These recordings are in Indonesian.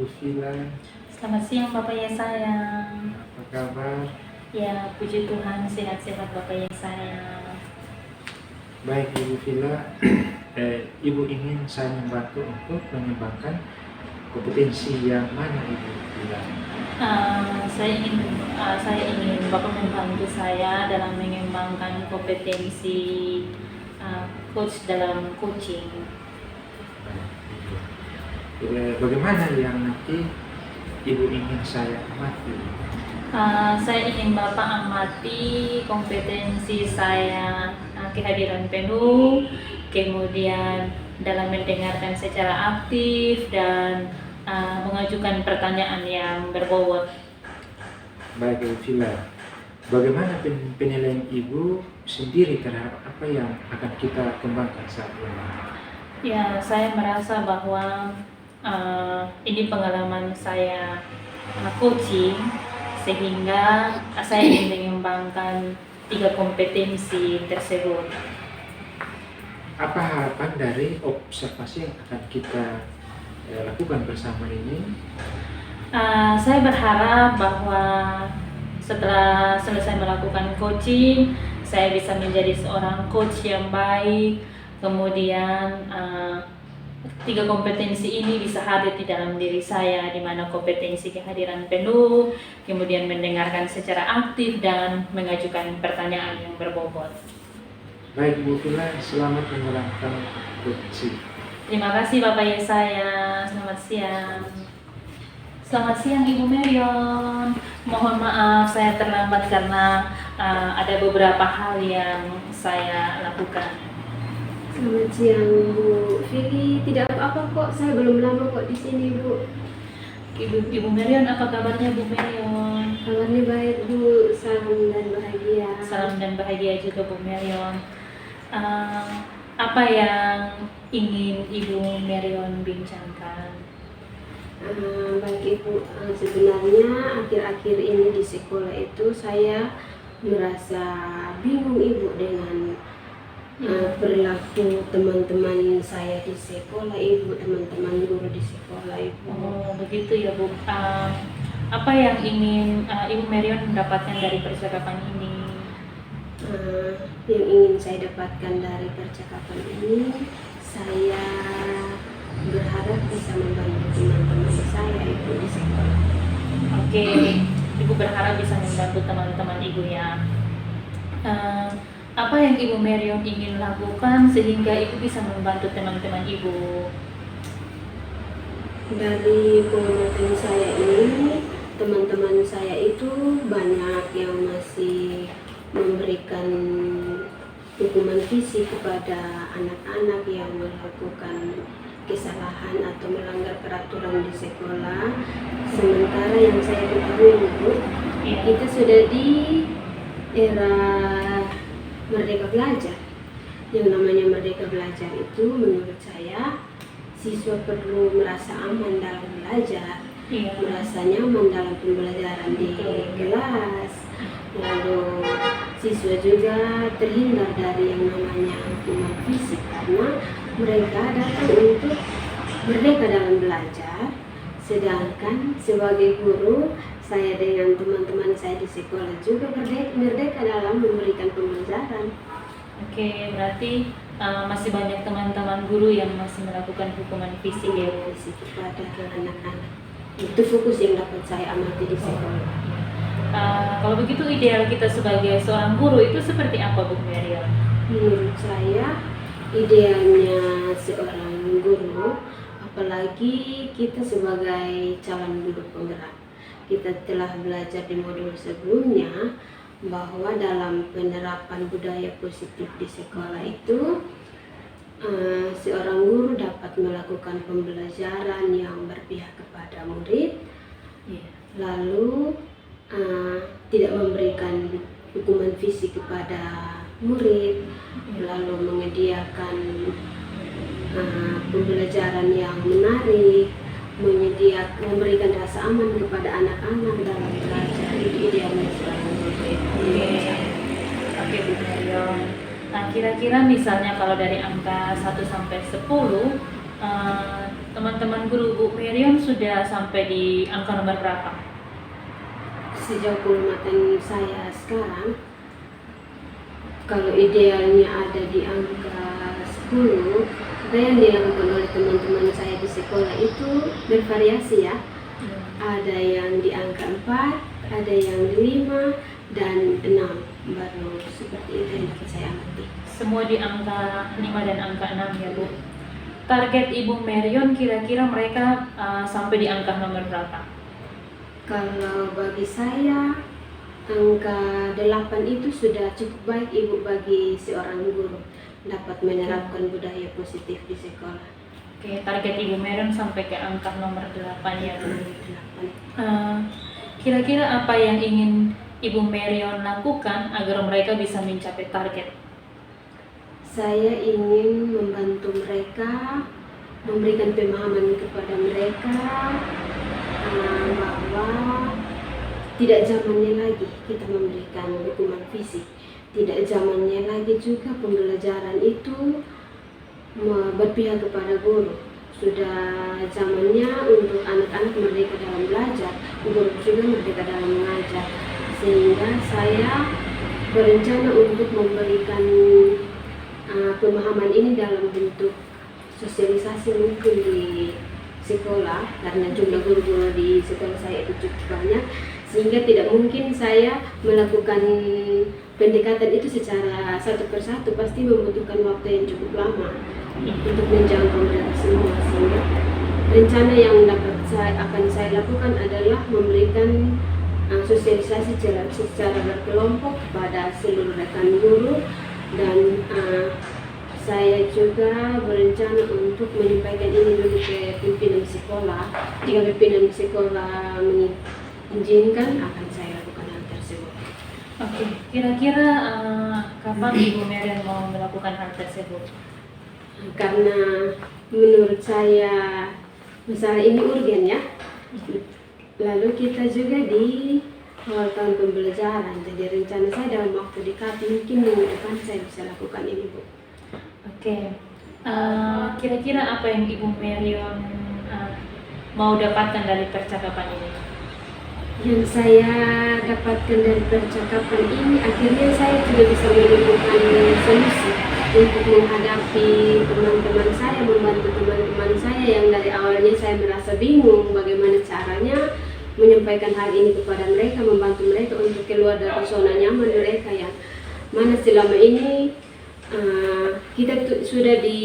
Ibu Vila. Selamat siang Bapak Yesaya. Apa kabar? Ya, puji Tuhan, sehat-sehat Bapak Yesaya. Baik Ibu Vila, Ibu ingin saya membantu untuk mengembangkan kompetensi yang mana Ibu Vila? Saya ingin Bapak membantu saya dalam mengembangkan kompetensi coach dalam coaching. Bagaimana yang nanti Ibu ingin saya amati? Saya ingin Bapak amati kompetensi saya, kehadiran penuh, kemudian dalam mendengarkan secara aktif dan mengajukan pertanyaan yang berbobot. Baik Ibu Vila, bagaimana penilaian Ibu sendiri terhadap apa yang akan kita kembangkan saat ini? Ya, saya merasa bahwa ini pengalaman saya coaching, sehingga saya ingin mengembangkan 3 kompetensi tersebut. Apa harapan dari observasi yang akan kita lakukan bersama ini? Saya berharap bahwa setelah selesai melakukan coaching, saya bisa menjadi seorang coach yang baik. Kemudian 3 kompetensi ini bisa hadir di dalam diri saya, di mana kompetensi kehadiran penuh, kemudian mendengarkan secara aktif dan mengajukan pertanyaan yang berbobot. Baik Bu Vila, selamat menjalankan coaching. Terima kasih Bapak Yesaya. Selamat siang. Selamat siang Ibu Marion. Mohon maaf saya terlambat karena ada beberapa hal yang saya lakukan. Selamat siang Bu Vivi. Tidak apa-apa kok, saya belum lama kok di sini Bu. Ibu Marion, apa kabarnya Bu Marion? Kabarnya baik Bu, salam dan bahagia. Salam dan bahagia juga Bu Marion. Apa yang ingin Ibu Marion bincangkan? Baik Ibu, sebenarnya akhir-akhir ini di sekolah itu saya merasa bingung Ibu dengan perilaku teman-teman saya di sekolah Ibu, teman-teman guru di sekolah Ibu. Oh, begitu ya Bu. Apa yang ingin Ibu Marion mendapatkan dari percakapan ini? Yang ingin saya dapatkan dari percakapan ini, saya berharap bisa membantu teman-teman saya Ibu di sekolah. Oke, Ibu berharap bisa membantu teman-teman Ibu ya. Apa yang Ibu Marion ingin lakukan sehingga Ibu bisa membantu teman-teman Ibu? Dari pengamatan saya ini, teman-teman saya itu banyak yang masih memberikan hukuman fisik kepada anak-anak yang melakukan kesalahan atau melanggar peraturan di sekolah. Sementara yang saya ketahui Ibu, kita sudah di era Merdeka Belajar. Yang namanya Merdeka Belajar itu menurut saya siswa perlu merasa aman dalam belajar, merasa nyaman dalam pembelajaran di kelas. Lalu siswa juga terhindar dari yang namanya hukuman fisik karena mereka datang untuk merdeka dalam belajar. Sedangkan sebagai guru, saya dengan teman-teman saya di sekolah juga merdeka dalam memberikan pembelajaran. Oke, berarti masih banyak teman-teman guru yang masih melakukan hukuman fisik ya Bu? Fisik kepada anak-anak. Itu fokus yang dapat saya amati di sekolah. Kalau begitu ideal kita sebagai seorang guru itu seperti apa Bu Marion? Menurut saya idealnya seorang guru, apalagi kita sebagai calon guru penggerak, kita telah belajar di modul sebelumnya bahwa dalam penerapan budaya positif di sekolah itu seorang guru dapat melakukan pembelajaran yang berpihak kepada murid, lalu tidak memberikan hukuman fisik kepada murid, lalu menyediakan pembelajaran yang menarik, memberikan rasa aman kepada anak-anak dalam belajar. Itu idealnya seorang guru. Oke Bu Marion. Nah, kira-kira misalnya kalau dari angka 1 sampai 10, teman-teman guru Bu Marion sudah sampai di angka nomor berapa? Sejauh pengamatan saya sekarang, kalau idealnya ada di angka 10, apa yang dilakukan oleh teman-teman saya di sekolah itu bervariasi ya. Ada yang di angka 4, ada yang di 5, dan 6. Baru seperti itu yang dapat saya amati. Semua di angka 5 dan angka 6 ya Bu. Target Ibu Marion kira-kira mereka sampai di angka nomor berapa? Kalau bagi saya, angka 8 itu sudah cukup baik Ibu bagi seorang guru dapat menerapkan budaya positif di sekolah. Oke, target Ibu Marion sampai ke angka nomor 8 ya Bu. 8. Kira-kira apa yang ingin Ibu Marion lakukan agar mereka bisa mencapai target? Saya ingin membantu mereka, memberikan pemahaman kepada mereka bahwa tidak zamannya lagi kita memberikan hukuman fisik. Tidak zamannya lagi juga pembelajaran itu berpihak kepada guru. Sudah zamannya untuk anak-anak merdeka dalam belajar, guru juga merdeka dalam mengajar. Sehingga saya berencana untuk memberikan pemahaman ini dalam bentuk sosialisasi mungkin di sekolah, karena jumlah guru-guru di sekolah saya itu cukup banyak, sehingga tidak mungkin saya melakukan pendekatan itu secara satu persatu, pasti membutuhkan waktu yang cukup lama untuk menjangkau mereka semua. Sehingga rencana yang akan saya lakukan adalah memberikan sosialisasi secara berkelompok kepada seluruh rekan guru, dan saya juga berencana untuk menyampaikan ini dulu ke pimpinan sekolah. Jika pimpinan sekolah mengizinkan, akan saya lakukan hal tersebut. Oke, kira-kira kapan Ibu Marion mau melakukan hal tersebut? Karena menurut saya masalah ini urgen ya. Lalu kita juga di awal tahun pembelajaran, jadi rencana saya dalam waktu dekat mungkin minggu depan saya bisa lakukan ini Bu. Oke, kira-kira apa yang Ibu Marion mau dapatkan dari percakapan ini? Yang saya dapatkan dari percakapan ini, akhirnya saya juga bisa menemukan solusi untuk menghadapi teman-teman saya, membantu teman-teman saya yang dari awalnya saya merasa bingung bagaimana caranya menyampaikan hal ini kepada mereka, membantu mereka untuk keluar dari zona nyaman mereka yang mana selama ini kita sudah di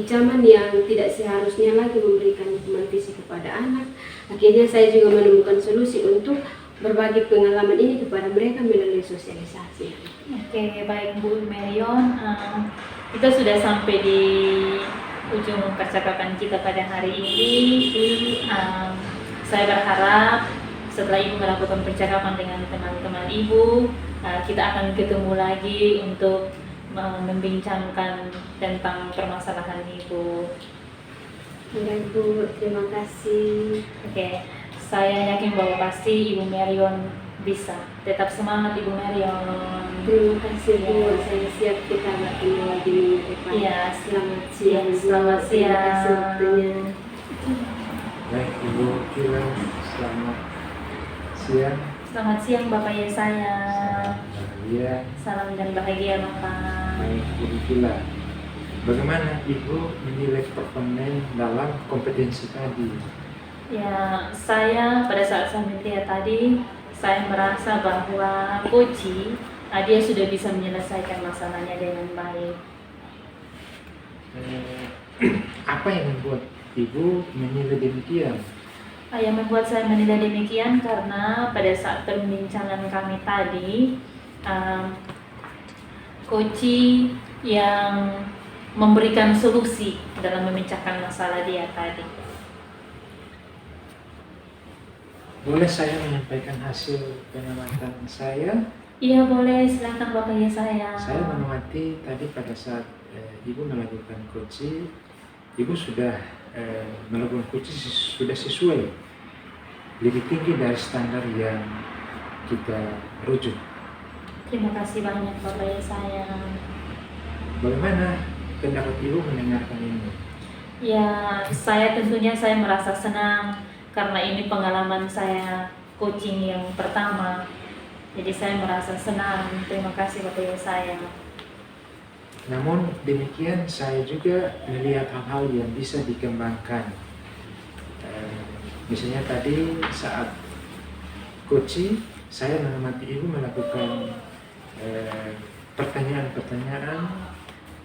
zaman yang tidak seharusnya lagi memberikan hukuman fisik kepada anak. Akhirnya saya juga menemukan solusi untuk berbagi pengalaman ini kepada mereka melalui sosialisasi. Oke, baik Bu Marion, kita sudah sampai di ujung percakapan kita pada hari ini. Saya berharap setelah Ibu melakukan percakapan dengan teman-teman Ibu, kita akan ketemu lagi untuk membincangkan tentang permasalahan Ibu. Baik Bu, terima kasih. Oke, saya yakin bahwa pasti Ibu Marion bisa. Tetap semangat Ibu Marion. Terima kasih Bu, saya siap kita bertemu lagi minggu depan. Iya, Selamat siang. selamat Terima kasih siang. waktunya. Baik Ibu Kila, selamat siang. Selamat siang Bapak ya saya. Bahagia. Salam dan bahagia Bapak. Baik Ibu Kila, bagaimana Ibu menilai performa dalam kompetensi tadi? Ya, saya pada saat saya melihat tadi, saya merasa bahwa Koci dia sudah bisa menyelesaikan masalahnya dengan baik. Apa yang membuat Ibu menilai demikian? Yang membuat saya menilai demikian karena pada saat perbincangan kami tadi, Koci yang memberikan solusi dalam memecahkan masalah dia tadi. Boleh saya menyampaikan hasil pengamatan saya? Iya boleh, silakan Bapak ya saya. Saya mengamati tadi pada saat Ibu melakukan coaching, Ibu sudah melakukan coaching sudah sesuai, lebih tinggi dari standar yang kita rujuk. Terima kasih banyak Bapak ya saya. Bagaimana pendapat Ibu mendengarkan ini? Ya, saya merasa senang karena ini pengalaman saya coaching yang pertama. Jadi saya merasa senang. Terima kasih Bapak Ibu saya. Namun demikian saya juga melihat hal-hal yang bisa dikembangkan. Misalnya tadi saat coaching, saya mengamati ibu melakukan pertanyaan-pertanyaan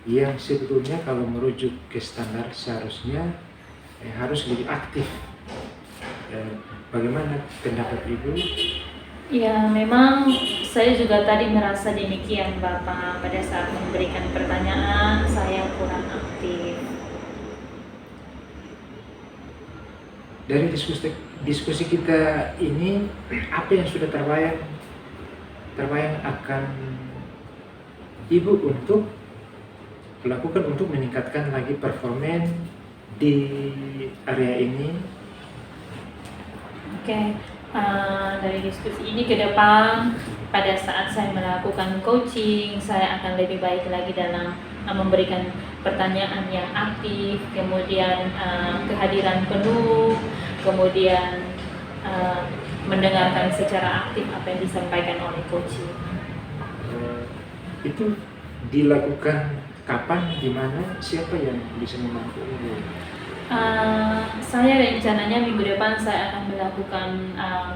yang sebetulnya kalau merujuk ke standar seharusnya harus lebih aktif. Bagaimana pendapat ibu? Ya, memang saya juga tadi merasa demikian Bapak. Pada saat memberikan pertanyaan, saya kurang aktif. Dari diskusi kita ini, apa yang sudah terbayang akan ibu untuk lakukan untuk meningkatkan lagi performa di area ini? Oke, dari diskusi ini ke depan, pada saat saya melakukan coaching, saya akan lebih baik lagi dalam memberikan pertanyaan yang aktif, kemudian kehadiran penuh, kemudian mendengarkan secara aktif apa yang disampaikan oleh coaching. Itu dilakukan kapan, di mana, siapa yang bisa membantu ibu? Saya rencananya minggu depan saya akan melakukan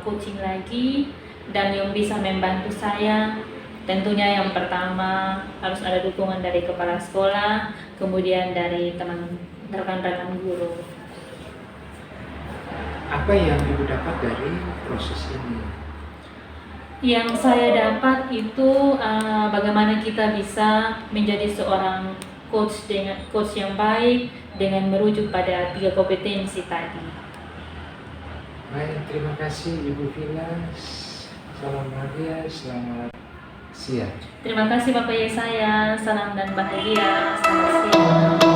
coaching lagi, dan yang bisa membantu saya tentunya yang pertama harus ada dukungan dari kepala sekolah, kemudian dari teman rekan-rekan guru. Apa yang ibu dapat dari proses ini? Yang saya dapat itu bagaimana kita bisa menjadi seorang coach yang baik dengan merujuk pada 3 kompetensi tadi. Baik, terima kasih Ibu Vila. Salam bahagia, selamat siang. Terima kasih Bapak Yesaya, salam dan bahagia, selamat siang.